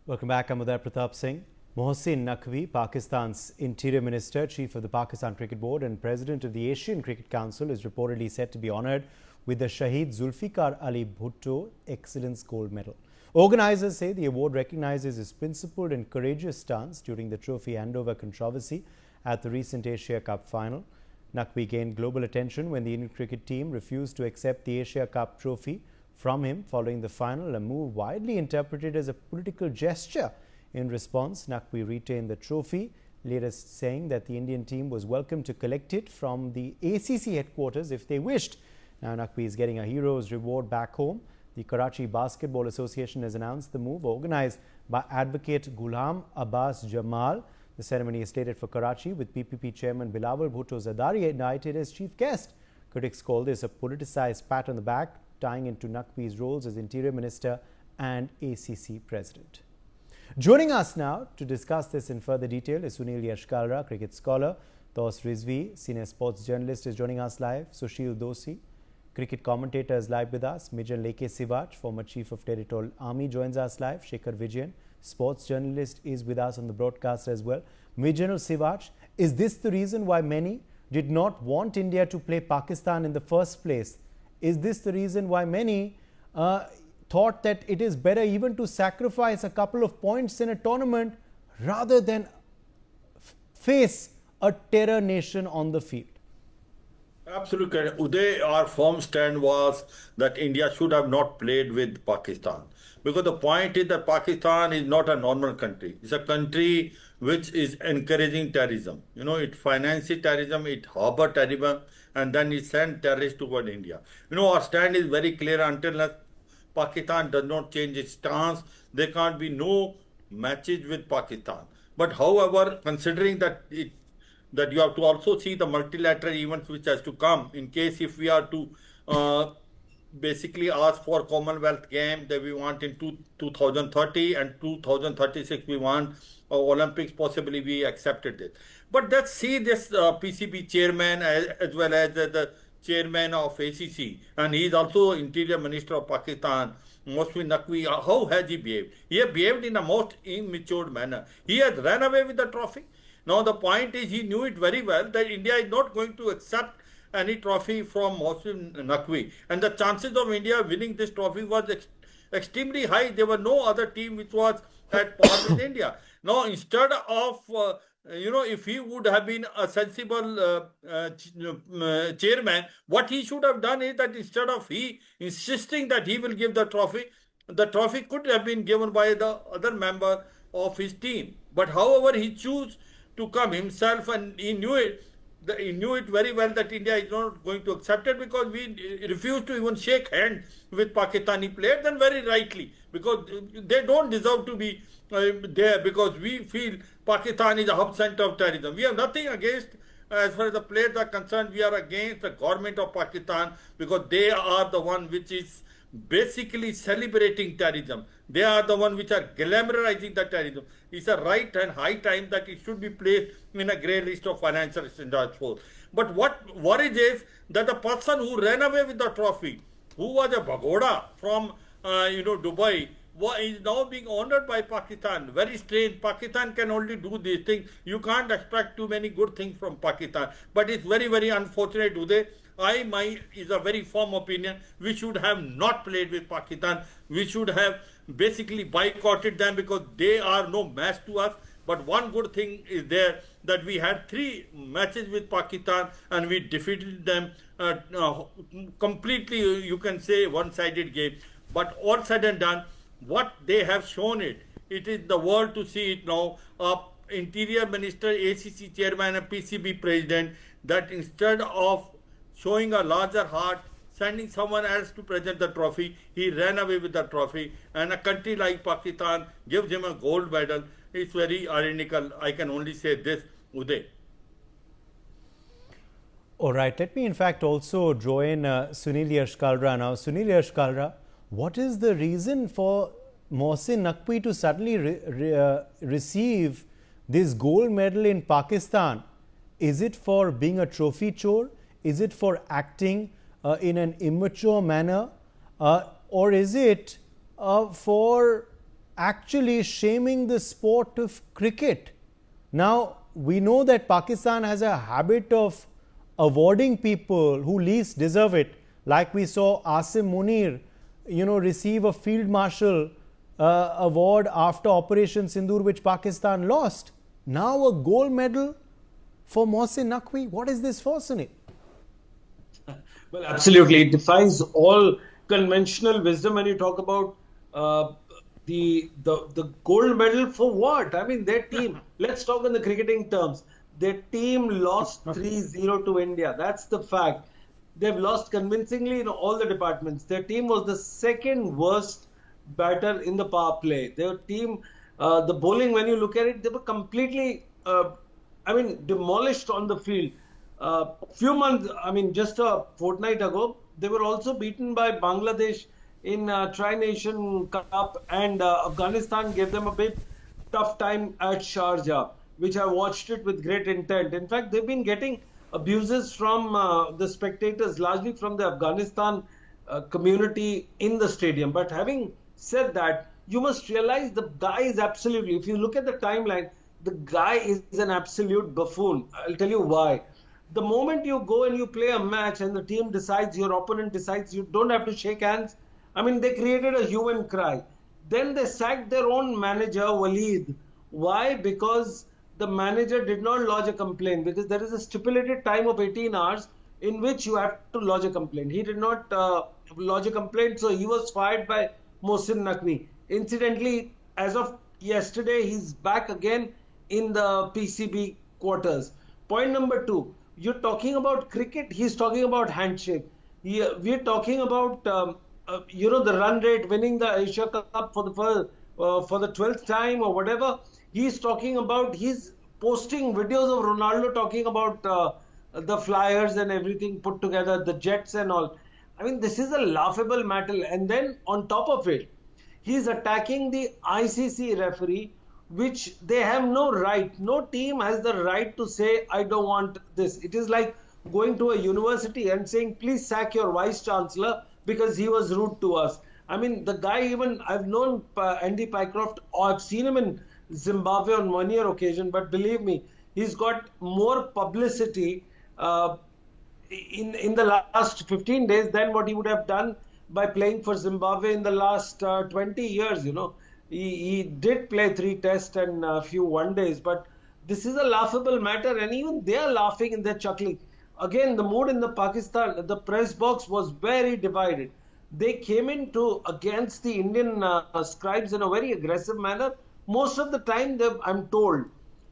Welcome back. I'm Uday Pratap Singh. Mohsin Naqvi, Pakistan's Interior Minister, Chief of the Pakistan Cricket Board and President of the Asian Cricket Council, is reportedly set to be honoured with the Shaheed Zulfikar Ali Bhutto Excellence Gold Medal. Organisers say the award recognises his principled and courageous stance during the trophy handover controversy at the recent Asia Cup final. Naqvi gained global attention when the Indian cricket team refused to accept the Asia Cup trophy from him following the final, a move widely interpreted as a political gesture. In response, Naqvi retained the trophy, later saying that the Indian team was welcome to collect it from the ACC headquarters if they wished. Now Naqvi is getting a hero's reward back home. The Karachi Basketball Association has announced the move, organised by advocate Ghulam Abbas Jamal. The ceremony is slated for Karachi, with PPP chairman Bilawal Bhutto Zardari invited as chief guest. Critics call this a politicised pat on the back, tying into Naqvi's roles as Interior Minister and ACC President. Joining us now to discuss this in further detail is Sunil Yashkalra, cricket scholar. Tos Rizvi, senior sports journalist, is joining us live. Sushil Doshi, cricket commentator, is live with us. Major Leke Sivach, former Chief of Territorial Army, joins us live. Shekhar Vijayan, sports journalist, is with us on the broadcast as well. Major Sivach, is this the reason why many did not want India to play Pakistan in the first place? Is this the reason why many thought that it is better even to sacrifice a couple of points in a tournament rather than face a terror nation on the field? Absolutely. Uday, our firm stand was that India should have not played with Pakistan. Because the point is that Pakistan is not a normal country. It's a country which is encouraging terrorism. You know, it finances terrorism, it harbors terrorism, and then it sends terrorists toward India. You know, our stand is very clear. Until Pakistan does not change its stance, there can't be no matches with Pakistan. But however, considering that that you have to also see the multilateral events which has to come in case if we are to basically ask for Commonwealth game that we want in 2030 and 2036 we want Olympics, possibly we accepted it. But let's see this PCB chairman as well as the chairman of ACC, and he is also Interior Minister of Pakistan, Mohsin Naqvi. How has he behaved? He has behaved in a most immature manner. He has run away with the trophy. Now the point is, he knew it very well that India is not going to accept any trophy from Mohsin Naqvi, and the chances of India winning this trophy was extremely high. There were no other team which was at par with India. Now instead of if he would have been a sensible chairman, what he should have done is that instead of he insisting that he will give the trophy could have been given by the other member of his team. But however, he chose to come himself, and he knew it. He knew it very well that India is not going to accept it, because we refused to even shake hands with Pakistani players, and very rightly, because they don't deserve to be there, because we feel Pakistan is a hub center of terrorism. We have nothing against, as far as the players are concerned, we are against the government of Pakistan, because they are the one which is basically celebrating terrorism. They are the one which are glamorizing the terrorism. It's a right and high time that it should be placed in a grey list of financial standards force. But what worries is that the person who ran away with the trophy, who was a Bagoda from Dubai, is now being honored by Pakistan. Very strange. Pakistan can only do these things. You can't expect too many good things from Pakistan. But it's very, very unfortunate today. Is a very firm opinion. We should have not played with Pakistan. We should have basically boycotted them, because they are no match to us. But one good thing is there, that we had 3 matches with Pakistan and we defeated them completely, you can say, one-sided game. But all said and done, what they have shown it is the world to see it now. Interior Minister, ACC Chairman and PCB President, that instead of showing a larger heart, sending someone else to present the trophy, he ran away with the trophy, and a country like Pakistan gives him a gold medal. It's very ironical. I can only say this, Uday. All right, let me in fact also draw in Sunil Yashkalra now. Sunil Yashkalra, what is the reason for Mohsin Naqvi to suddenly receive this gold medal in Pakistan? Is it for being a trophy chore? Is it for acting in an immature manner? Or is it for actually shaming the sport of cricket. Now, we know that Pakistan has a habit of awarding people who least deserve it, like we saw Asim Munir, receive a Field Marshal award after Operation Sindoor, which Pakistan lost. Now a gold medal for Mohsin Naqvi. What is this for, Sunil? Well, absolutely. It defies all conventional wisdom when you talk about the gold medal for what? I mean, their team, let's talk in the cricketing terms. Their team lost 3-0 to India. That's the fact. They've lost convincingly in all the departments. Their team was the second worst batter in the power play. Their team, the bowling, when you look at it, they were completely, demolished on the field. Few months, just a fortnight ago, they were also beaten by Bangladesh in Tri-Nation Cup, and Afghanistan gave them a bit tough time at Sharjah, which I watched it with great intent. In fact, they've been getting abuses from the spectators, largely from the Afghanistan community in the stadium. But having said that, you must realize the guy is absolutely, if you look at the timeline, the guy is an absolute buffoon. I'll tell you why. The moment you go and you play a match and the team decides, your opponent decides, you don't have to shake hands. They created a hue and cry. Then they sacked their own manager, Waleed. Why? Because the manager did not lodge a complaint, because there is a stipulated time of 18 hours in which you have to lodge a complaint. He did not lodge a complaint, so he was fired by Mohsin Naqvi. Incidentally, as of yesterday, he's back again in the PCB quarters. Point number 2, you're talking about cricket, he's talking about handshake. We're talking about, the run rate, winning the Asia Cup for the 12th time or whatever. He's talking about, he's posting videos of Ronaldo talking about the Flyers and everything put together, the Jets and all. This is a laughable matter. And then on top of it, he's attacking the ICC referee, which they have no right. No team has the right to say, I don't want this. It is like going to a university and saying, please sack your vice chancellor because he was rude to us. The guy, even I've known Andy Pycroft, or I've seen him in Zimbabwe on one year occasion, but believe me, he's got more publicity in the last 15 days than what he would have done by playing for Zimbabwe in the last 20 years. He did play 3 tests and a few one days, but this is a laughable matter, and even they are laughing and they're chuckling. Again, the mood in the Pakistan, the press box was very divided. They came into against the Indian scribes in a very aggressive manner. Most of the time, I'm told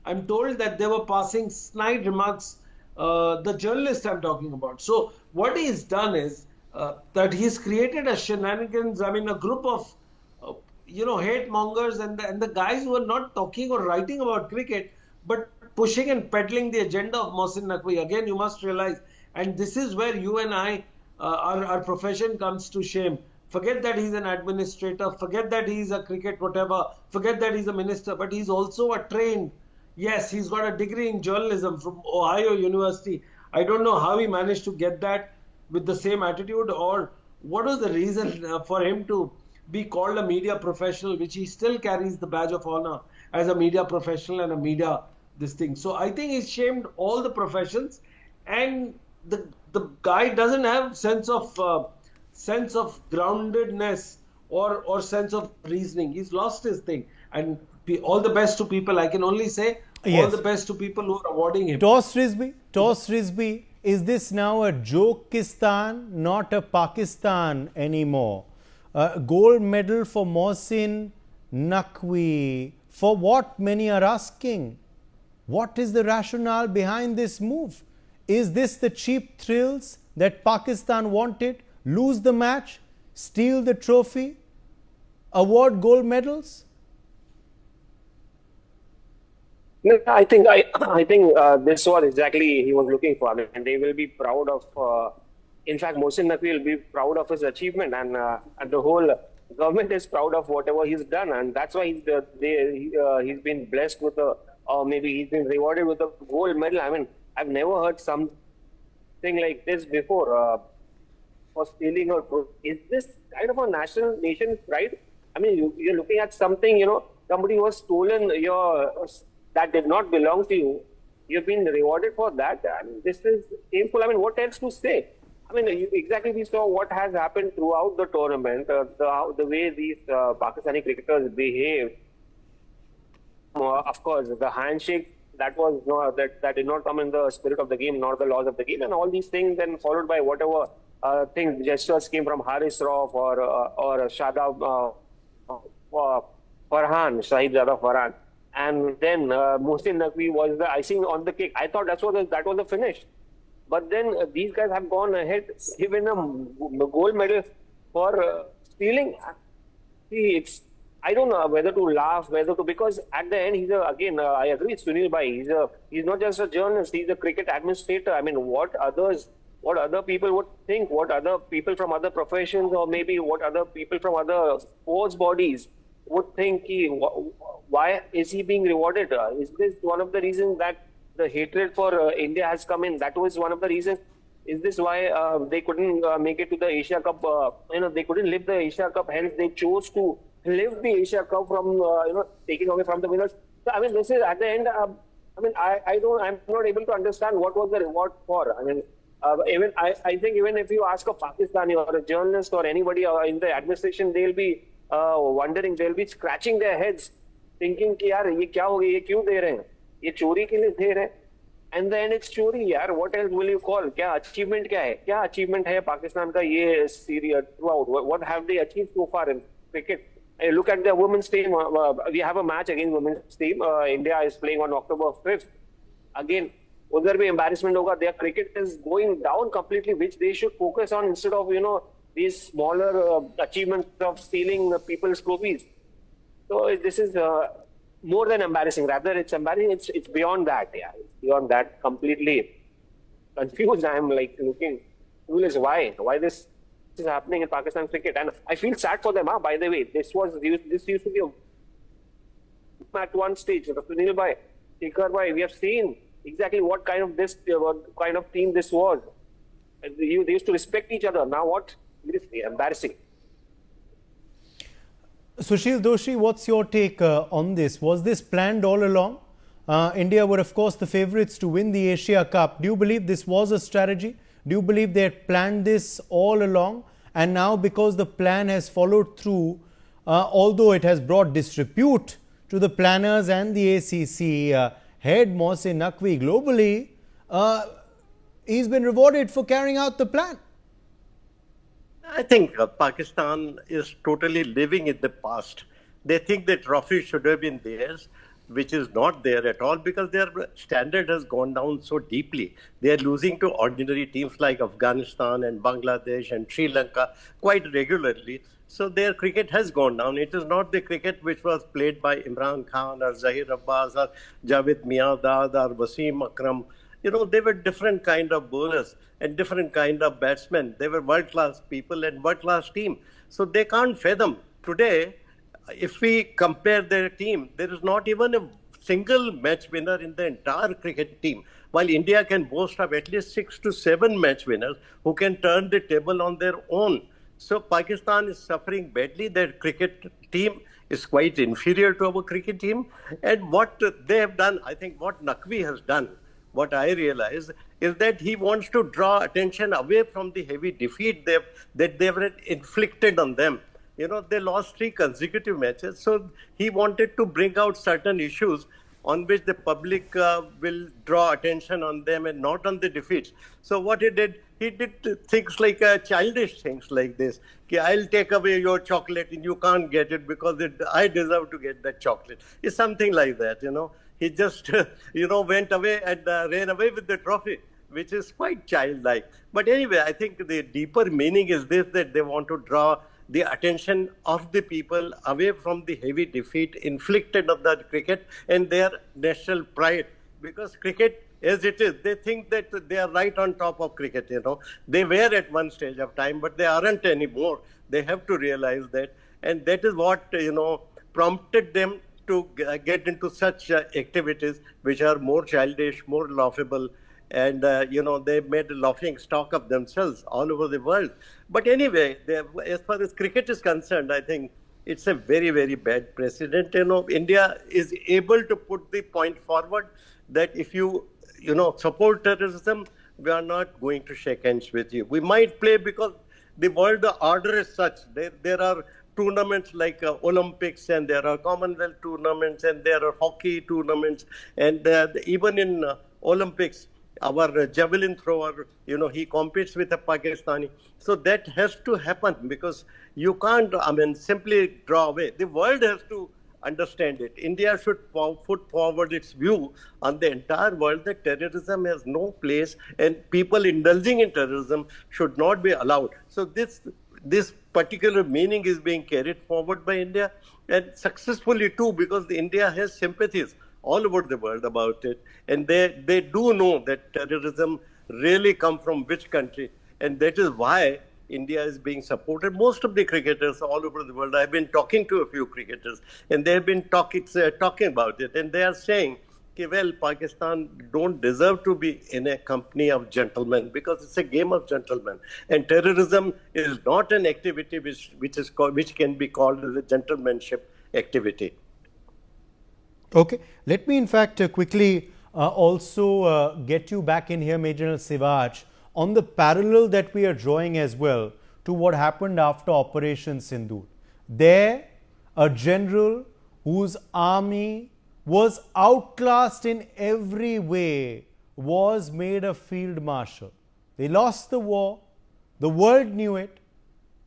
that they were passing snide remarks. The journalist I'm talking about. So what he's done is that he's created a shenanigans. A group of hate mongers and the guys who are not talking or writing about cricket, but pushing and peddling the agenda of Mohsin Naqvi. Again, you must realize, and this is where you and I, our profession comes to shame. Forget that he's an administrator, forget that he's a cricket whatever, forget that he's a minister, but he's also a trained, yes, he's got a degree in journalism from Ohio University. I don't know how he managed to get that with the same attitude, or what was the reason for him to be called a media professional, which he still carries the badge of honor as a media professional and a media this thing. So I think he's shamed all the professions, and the guy doesn't have sense of groundedness or sense of reasoning. He's lost his thing. And all the best to people. I can only say all the best to people who are awarding him. Toss Rizvi, is this now a Jokistan, not a Pakistan anymore? Gold medal for Mohsin Naqvi. For what, many are asking? What is the rationale behind this move? Is this the cheap thrills that Pakistan wanted? Lose the match, steal the trophy, award gold medals? No, I think this was exactly he was looking for, and they will be proud of. In fact, Mohsin Naqvi will be proud of his achievement, and the whole government is proud of whatever he's done, and that's why he's been blessed with maybe he's been rewarded with a gold medal. I've never heard something like this before. For stealing or is this kind of a nation's pride? I mean, you're looking at something, somebody who has stolen that did not belong to you. You've been rewarded for that. I mean, this is shameful. I mean, what else to say? I mean, exactly we saw what has happened throughout the tournament, the way these Pakistani cricketers behave. Of course, the handshake that was that did not come in the spirit of the game, nor the laws of the game, and all these things. Then followed by whatever things gestures came from Haris Rauf or Shadab Farhan, Shahid Zada Farhan, and then Mohsin Naqvi was the icing on the cake. I thought that was the finish. But then these guys have gone ahead, given a gold medal for stealing. See, I don't know whether to laugh, because at the end I agree with Sunil Bhai. He's not just a journalist; he's a cricket administrator. I mean, what other people would think, what other people from other professions, or maybe what other people from other sports bodies would think. Why is he being rewarded? Is this one of the reasons that the hatred for India has come in? That was one of the reasons. Is this why they couldn't make it to the Asia Cup? They couldn't live the Asia Cup. Hence, they chose to live the Asia Cup from taking away from the winners. So, I mean, this is at the end. I'm not able to understand what was the reward for. I mean, I think even if you ask a Pakistani or a journalist or anybody in the administration, they'll be wondering. They'll be scratching their heads, thinking कि यार ये क्या हो गया, ये क्यों दे रहे हैं, ये चोरी के लिए दे रहे हैं. And then it's चोरी यार. What else will you call? क्या achievement क्या है? क्या achievement है पाकिस्तान का ये series throughout? What have they achieved so far in cricket? Look at the women's team. We have a match against women's team. India is playing on October 5th. Again, उधर भी embarrassment होगा. Their cricket is going down completely, which they should focus on instead of these smaller achievements of stealing people's trophies. So this is more than embarrassing. Rather, it's embarrassing. It's beyond that. Yeah, it's beyond that. Completely confused. I am like looking. Why this is happening in Pakistan cricket? And I feel sad for them. By the way, this used to be at one stage. Sunil Bhai, Shekhar Bhai, we have seen exactly what kind of team this was. They used to respect each other. Now what? It is embarrassing. Sushil Doshi, what's your take on this? Was this planned all along? India were, of course, the favourites to win the Asia Cup. Do you believe this was a strategy? Do you believe they had planned this all along? And now, because the plan has followed through, although it has brought disrepute to the planners and the ACC, head Mohsin Naqvi globally, he's been rewarded for carrying out the plan. I think Pakistan is totally living in the past. They think the trophy should have been theirs, which is not there at all because their standard has gone down so deeply. They are losing to ordinary teams like Afghanistan and Bangladesh and Sri Lanka quite regularly. So their cricket has gone down. It is not the cricket which was played by Imran Khan or Zahir Abbas or Javed Miandad or Wasim Akram. They were different kind of bowlers and different kind of batsmen. They were world-class people and world-class team. So they can't fathom. Today, if we compare their team, there is not even a single match winner in the entire cricket team. While India can boast of at least 6 to 7 match winners who can turn the table on their own. So Pakistan is suffering badly. Their cricket team is quite inferior to our cricket team. And what they have done, I think what Naqvi has done, what I realize is that he wants to draw attention away from the heavy defeat that they were inflicted on them. They lost 3 consecutive matches. So he wanted to bring out certain issues on which the public will draw attention on them and not on the defeats. So what he did things like childish things like this. I'll take away your chocolate and you can't get it because I deserve to get that chocolate. It's something like that, He just, went away and ran away with the trophy, which is quite childlike. But anyway, I think the deeper meaning is this, that they want to draw the attention of the people away from the heavy defeat inflicted on the cricket and their national pride. Because cricket, as it is, they think that they are right on top of cricket, They were at one stage of time, but they aren't anymore. They have to realize that. And that is what, prompted them to get into such activities which are more childish, more laughable, and they made a laughing stock of themselves all over the world. But anyway, as far as cricket is concerned, I think it's a very, very bad precedent. India is able to put the point forward that if you support terrorism, we are not going to shake hands with you. We might play because the world order is such. There are tournaments like Olympics, and there are Commonwealth tournaments, and there are hockey tournaments, and even in Olympics, our javelin thrower, he competes with a Pakistani. So that has to happen, because you can't, simply draw away. The world has to understand it. India should put forward its view on the entire world that terrorism has no place, and people indulging in terrorism should not be allowed. So this particular meaning is being carried forward by India, and successfully too, because India has sympathies all over the world about it, and they do know that terrorism really come from which country, and that is why India is being supported. Most of the cricketers all over the world, I've been talking to a few cricketers, and they have been talking about it, and they are saying, well, Pakistan don't deserve to be in a company of gentlemen, because it's a game of gentlemen, and terrorism is not an activity which can be called as a gentlemanship activity. Okay, let me in fact quickly also get you back in here, Major General Sivaj, on the parallel that we are drawing as well to what happened after Operation Sindoor. There, a general whose army was outclassed in every way was made a field marshal. They lost the war, the world knew it,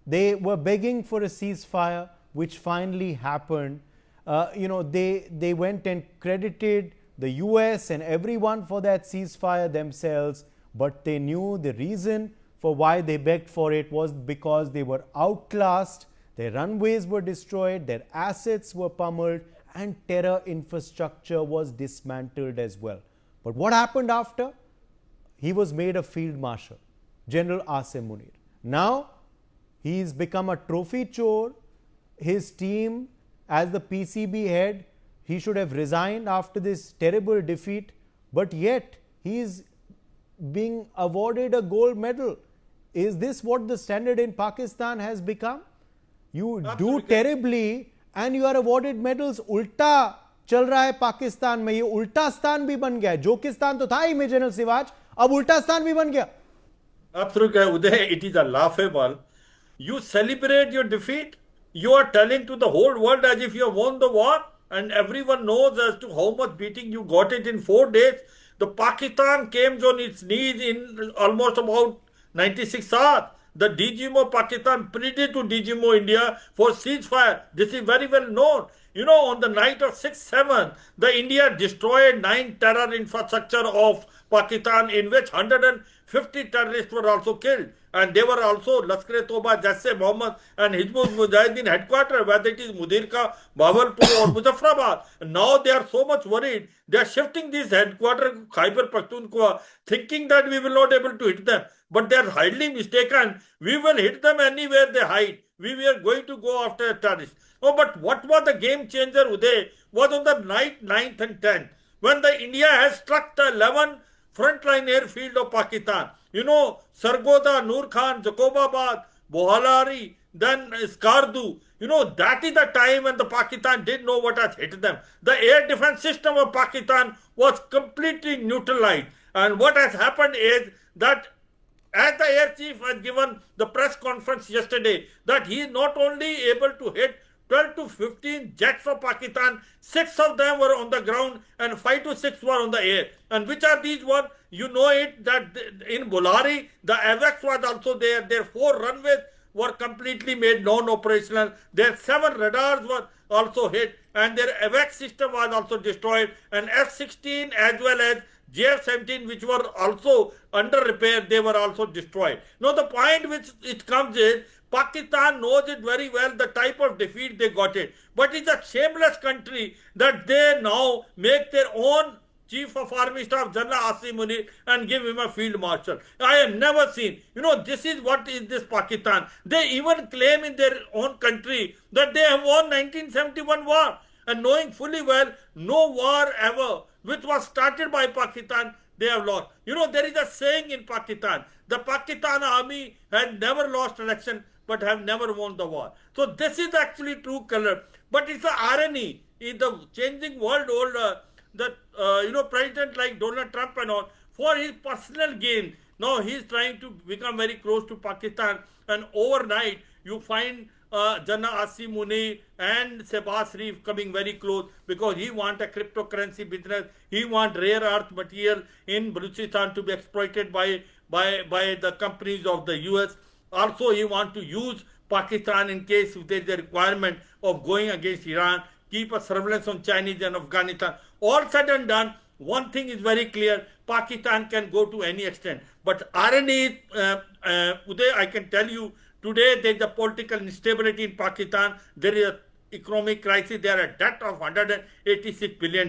they were begging for a ceasefire, which finally happened. They went and credited the US and everyone for that ceasefire themselves, but they knew the reason for why they begged for it was because they were outclassed, their runways were destroyed, their assets were pummeled, and terror infrastructure was dismantled as well. But what happened after? He was made a field marshal, General Asim Munir. Now, he's become a trophy chore. His team, as the PCB head, he should have resigned after this terrible defeat, but yet he is being awarded a gold medal. Is this what the standard in Pakistan has become? You do terribly and you are awarded medals. उल्टा चल रहा है पाकिस्तान में, ये उल्टा स्थान भी बन गया है. जोकिस्तान तो था ही में जनरल सिवाज, अब उल्टा स्थान भी बन गया. Absolutely, Uday, it is a laughable. You celebrate your defeat. You are telling to the whole world as if you have won the war, and everyone knows as to how much beating you got it in 4 days. The Pakistan came on its knees in almost about 96 hours. The DGMO Pakistan pleaded to DGMO India for ceasefire. This is very well known. On the night of 6/7, the India destroyed 9 terror infrastructure of Pakistan, in which 150 terrorists were also killed. And they were also Lashkar-e-Toba, Jaish-e-Mohammed and Hizbul Mujahideen headquarters, whether it is Mudirka, Bahawalpur or Muzaffarabad. Now they are so much worried, they are shifting this headquarters to Khyber Pakhtunkhwa, thinking that we will not able to hit them. But they are highly mistaken. We will hit them anywhere they hide. We were going to go after terrorists. No, but what was the game changer, Uday, was on the night 9th and 10th, when the India has struck the 11 frontline airfield of Pakistan. Sargoda, Noor Khan, Jacobabad, Bohalari, then Skardu. That is the time when the Pakistan didn't know what has hit them. The air defense system of Pakistan was completely neutralized. And what has happened is that as the air chief has given the press conference yesterday, that he is not only able to hit 12 to 15 jets of Pakistan, 6 of them were on the ground and 5 to 6 were on the air. And which are these ones? You know it that in Bolari, the AVAX was also there. Their 4 runways were completely made non-operational. Their 7 radars were also hit, and their AVAX system was also destroyed. And F-16 as well as JF-17, which were also under repair, they were also destroyed. Now the point which it comes is, Pakistan knows it very well, the type of defeat they got it. But it's a shameless country that they now make their own Chief of Army Staff, General Asim Munir, and give him a field marshal. I have never seen. This is what is this Pakistan. They even claim in their own country that they have won 1971 war. And knowing fully well, no war ever, which was started by Pakistan, they have lost. There is a saying in Pakistan, the Pakistan army had never lost election, but have never won the war. So this is actually true color. But it's an irony in the changing world order that president like Donald Trump and all, for his personal gain, now he is trying to become very close to Pakistan, and overnight you find Jannah Asim Munir and Sebas Reef coming very close because he want a cryptocurrency business. He want rare earth material in Balochistan to be exploited by the companies of the US. Also, he want to use Pakistan in case if there is a requirement of going against Iran, keep a surveillance on Chinese and Afghanistan. All said and done, one thing is very clear, Pakistan can go to any extent. But irony, Uday, I can tell you, today there is a political instability in Pakistan. There is a economic crisis. There are a debt of $186 billion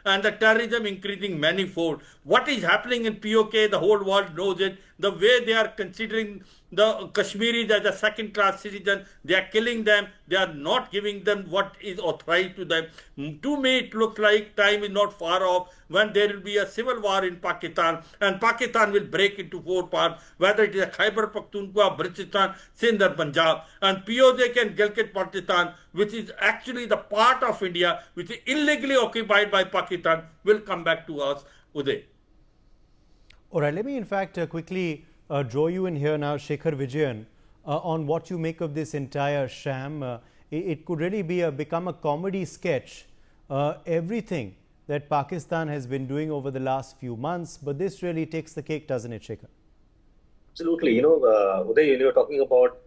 and the terrorism increasing manifold. What is happening in POK, the whole world knows it. The way they are considering the Kashmiris as a second-class citizen, they are killing them. They are not giving them what is authorized to them. To me, it looks like time is not far off when there will be a civil war in Pakistan, and Pakistan will break into four parts, whether it is a Khyber Pakhtunkhwa, Balochistan, Sindh or Punjab, and POK and Gilgit-Baltistan, which is actually the part of India, which is illegally occupied by Pakistan, will come back to us, Uday. All right, let me in fact quickly draw you in here now, Shekhar Vijayan, on what you make of this entire sham. It could really become a comedy sketch, everything that Pakistan has been doing over the last few months, but this really takes the cake, doesn't it, Shekhar? Absolutely. Uday, you were talking about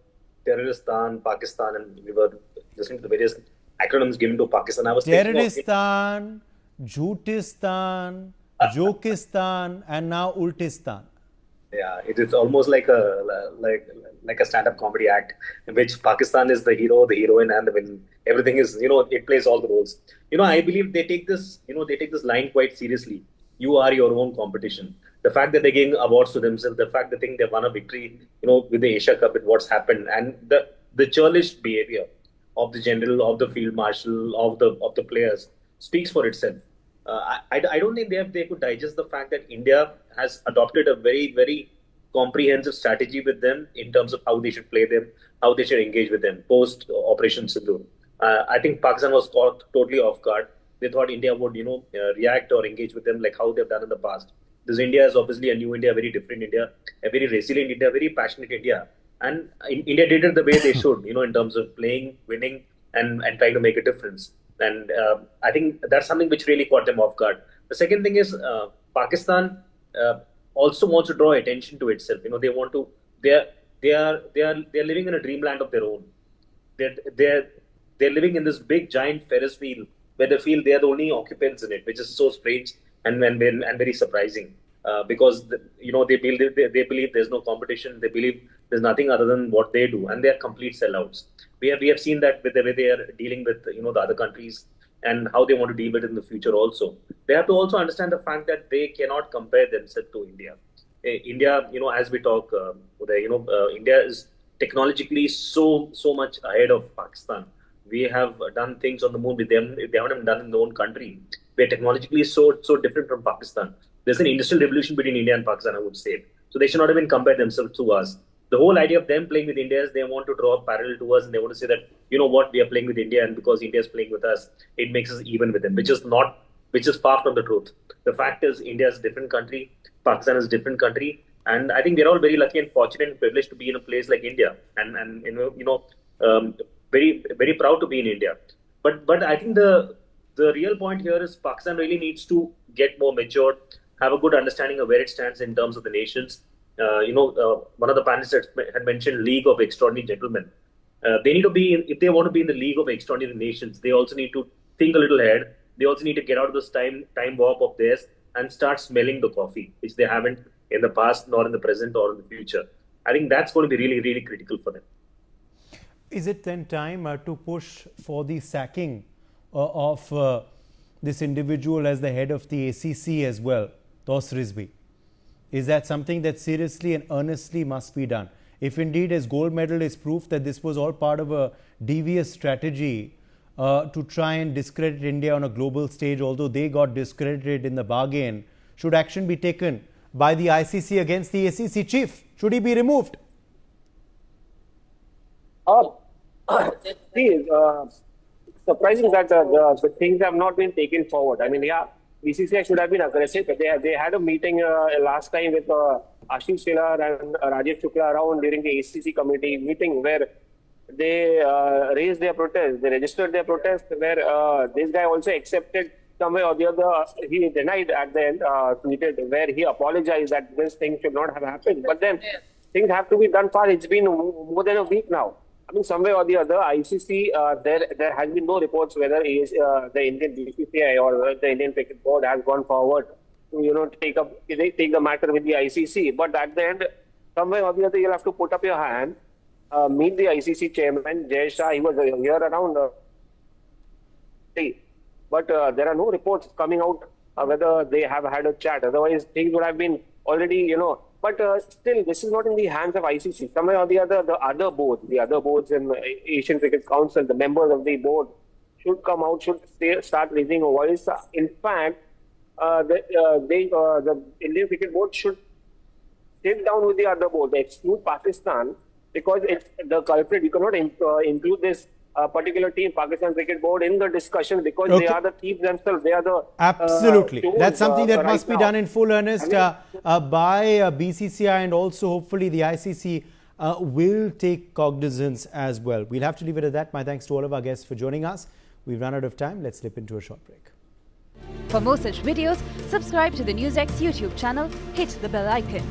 Terroristan, Pakistan, and we were listening to the various acronyms given to Pakistan. I was Terroristan, Jhutistan, Jokistan, and now Ultistan. Yeah, it is almost like a stand-up comedy act in which Pakistan is the hero, the heroine, and the villain. Everything is, it plays all the roles. I believe they take this, line quite seriously. You are your own competition. The fact that they're giving awards to themselves, the fact that they think they won a victory, with the Asia Cup, with what's happened, and the churlish behavior of the general, of the field marshal, of the players speaks for itself. I don't think they could digest the fact that India has adopted a very, very comprehensive strategy with them in terms of how they should play them, how they should engage with them post Operation Sindhu. I think Pakistan was caught totally off guard. They thought India would, react or engage with them like how they've done in the past. This India is obviously a new India, a very different India, a very resilient India, a very passionate India. And India did it the way they should, in terms of playing, winning, and trying to make a difference. And I think that's something which really caught them off guard. The second thing is Pakistan also wants to draw attention to itself. They want to. They are living in a dreamland of their own. They're living in this big giant Ferris wheel where they feel they are the only occupants in it, which is so strange and very surprising. Because they believe there's no competition. They believe there's nothing other than what they do, and they are complete sellouts. We have seen that with the way they are dealing with the other countries and how they want to deal with it in the future. Also, they have to also understand the fact that they cannot compare themselves to India. India, as we talk, India is technologically so much ahead of Pakistan. We have done things on the moon with them. They haven't done in their own country. We're technologically so different from Pakistan. There's an industrial revolution between India and Pakistan, I would say. So they should not even compare themselves to us. The whole idea of them playing with India is they want to draw a parallel to us, and they want to say that, we are playing with India, and because India is playing with us, it makes us even with them, which is far from the truth. The fact is, India is a different country, Pakistan is a different country, and I think we're all very lucky and fortunate and privileged to be in a place like India, and very, very proud to be in India. But I think the real point here is Pakistan really needs to get more mature, have a good understanding of where it stands in terms of the nations. One of the panelists had mentioned League of Extraordinary Gentlemen. They need to be, if they want to be in the League of Extraordinary Nations, they also need to think a little ahead. They also need to get out of this time warp of theirs and start smelling the coffee, which they haven't in the past, nor in the present, or in the future. I think that's going to be really, really critical for them. Is it then time to push for the sacking of this individual as the head of the ACC as well, Tos Rizvi? Is that something that seriously and earnestly must be done? If indeed his gold medal is proof that this was all part of a devious strategy to try and discredit India on a global stage, although they got discredited in the bargain, should action be taken by the ICC against the ACC chief? Should he be removed? See, surprising that the things have not been taken forward. I mean, yeah, BCCI should have been aggressive. They had a meeting last time with Ashish Shelar and Rajesh Shukla around during the ACC committee meeting where they raised their protest. They registered their protest where this guy also accepted some way or the other. He denied at the end, tweeted where he apologized that this thing should not have happened. But then things have to be done fast. It's been more than a week now. I mean, some way or the other, ICC, there has been no reports whether the Indian BCCI or the Indian Cricket Board has gone forward to, take the matter with the ICC. But at the end, some way or the other, you'll have to put up your hand, meet the ICC chairman, Jay Shah. He was here around. But there are no reports coming out whether they have had a chat. Otherwise, things would have been already, But still, this is not in the hands of ICC. Some way or the other boards in the Asian Cricket Council, the members of the board should come out, should start raising a voice. In fact, the Indian Cricket Board should sit down with the other board, exclude Pakistan, because it's the culprit. You cannot include this particular team, Pakistan Cricket Board, in the discussion because they are the thieves themselves. They are the absolutely. That's something that must be now. done in full earnest by BCCI, and also hopefully the ICC will take cognizance as well. We'll have to leave it at that. My thanks to all of our guests for joining us. We've run out of time. Let's slip into a short break. For more such videos, subscribe to the NewsX YouTube channel, hit the bell icon.